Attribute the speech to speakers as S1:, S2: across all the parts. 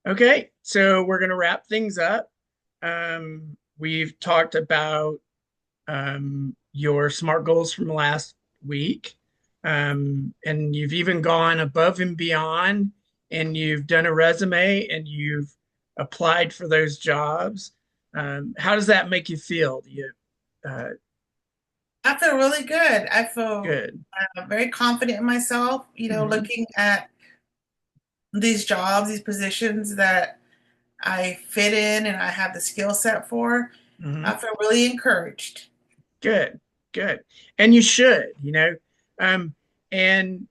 S1: Okay, so we're going to wrap things up. We've talked about your SMART goals from last week, and you've even gone above and beyond, and you've done a resume and you've applied for those jobs. How does that make you feel? Uh,
S2: I feel really good. I feel
S1: Good.
S2: very confident in myself,
S1: Hmm.
S2: looking at these jobs, these positions that I fit in and I have the skill set for.
S1: Hmm.
S2: I feel really encouraged.
S1: Good, good. And you should, Um, and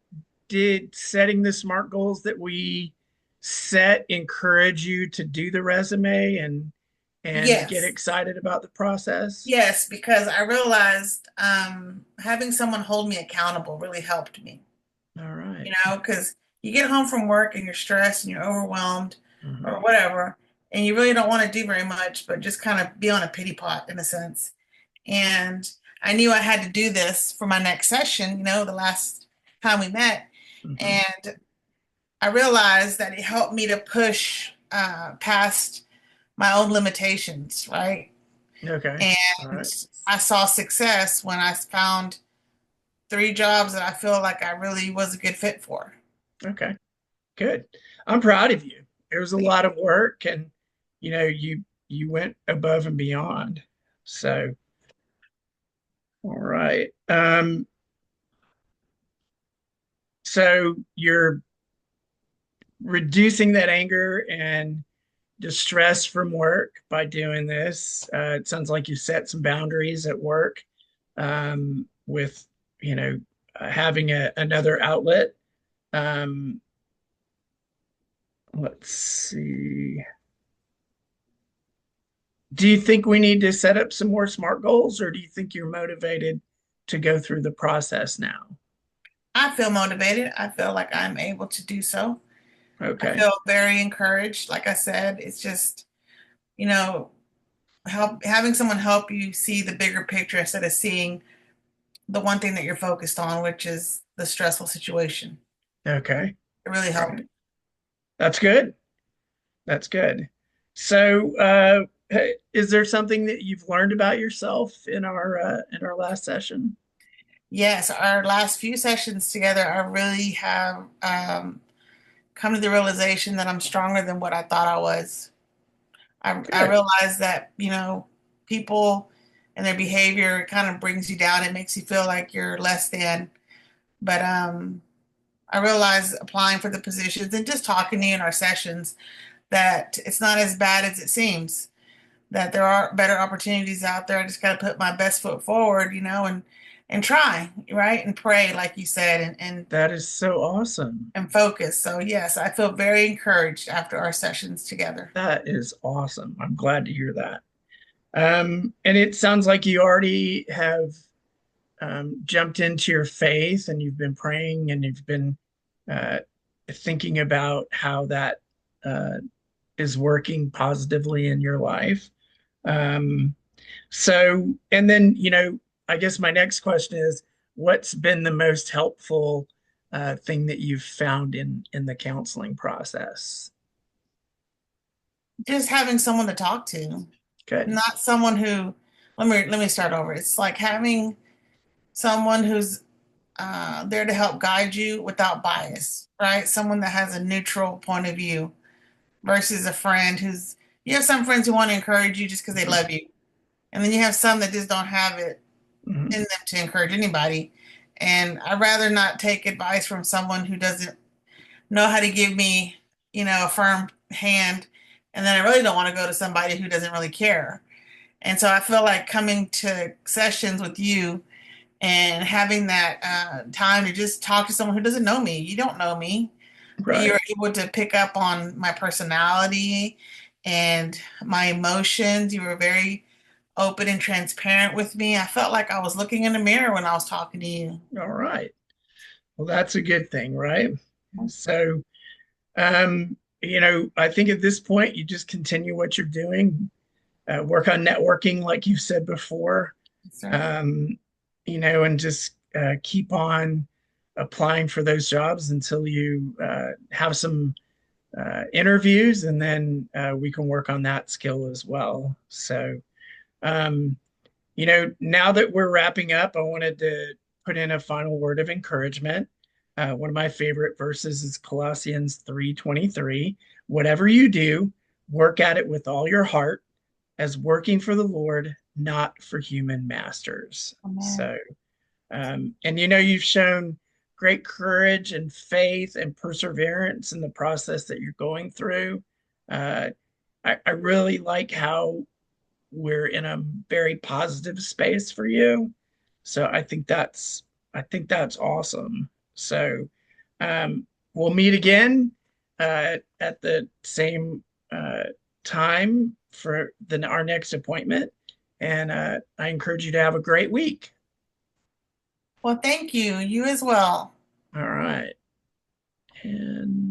S1: did setting the SMART goals that we set encourage you to do the resume and get
S2: Yes,
S1: excited about the process?
S2: yes, because I realized having someone hold me accountable really helped me,
S1: All right.
S2: because you get home from work and you're stressed and you're overwhelmed or
S1: Hmm.
S2: whatever, and you really don't want to do very much, but just kind of be on a pity pot in a sense. And I knew I had to do this for my next session, the last time we met.
S1: Hmm.
S2: And I realized that it helped me to push past my own limitations, right?
S1: Okay. All
S2: And
S1: right.
S2: I saw success when I found three jobs that I feel like I really was a good fit for.
S1: Okay. Good. I'm proud of you. It was a lot of work, and you went above and beyond. So, all right. So you're reducing that anger and distress from work by doing this. It sounds like you set some boundaries at work, with, you know, having another outlet. Um, let's see. Do you think we need to set up some more SMART goals, or do you think you're motivated to go through the process now?
S2: I feel motivated. I feel like I'm able to do so. I
S1: Okay.
S2: feel very encouraged. Like I said, it's just, you know, having someone help you see the bigger picture instead of seeing the one thing that you're focused on, which is the stressful situation.
S1: Okay.
S2: It really
S1: All
S2: helped.
S1: right. That's good. That's good. So, hey, is there something that you've learned about yourself in our last session?
S2: Yes, our last few sessions together, I really have come to the realization that I'm stronger than what I thought I was. I
S1: Good.
S2: realized that, people and their behavior kind of brings you down. It makes you feel like you're less than. But I realized applying for the positions and just talking to you in our sessions that it's not as bad as it seems, that there are better opportunities out there. I just got to put my best foot forward, and try, right? And pray, like you said,
S1: That is so awesome.
S2: and focus. So yes, I feel very encouraged after our sessions together.
S1: That is awesome. I'm glad to hear that. And it sounds like you already have jumped into your faith and you've been praying and you've been uh, thinking about how that uh, is working positively in your life. Um, and then, I guess my next question is, what's been the most helpful thing that you've found in the counseling process?
S2: Just having someone to talk to,
S1: Good.
S2: not someone who, let me start over. It's like having someone who's there to help guide you without bias, right? Someone that has a neutral point of view versus a friend who's, you have some friends who want to encourage you just because they
S1: Mhm.
S2: love you. And then you have some that just don't have it
S1: Mhm.
S2: in them to encourage anybody. And I'd rather not take advice from someone who doesn't know how to give me, a firm hand. And then I really don't want to go to somebody who doesn't really care. And so I feel like coming to sessions with you and having that time to just talk to someone who doesn't know me. You don't know me, but you're
S1: Right.
S2: able to pick up on my personality and my emotions. You were very open and transparent with me. I felt like I was looking in the mirror when I was talking to you.
S1: All right. Well, that's a good thing, right? So, I think at this point, you just continue what you're doing, work on networking, like you said before,
S2: That's right.
S1: um, and just keep on applying for those jobs until you have some interviews, and then we can work on that skill as well. So, um, now that we're wrapping up, I wanted to put in a final word of encouragement. One of my favorite verses is Colossians 3:23. Whatever you do, work at it with all your heart, as working for the Lord, not for human masters.
S2: Amen.
S1: So, and you've shown great courage and faith and perseverance in the process that you're going through. Uh, I really like how we're in a very positive space for you. So I think that's awesome. So we'll meet again at the same time for our next appointment. And I encourage you to have a great week.
S2: Well, thank you. You as well.
S1: All right. And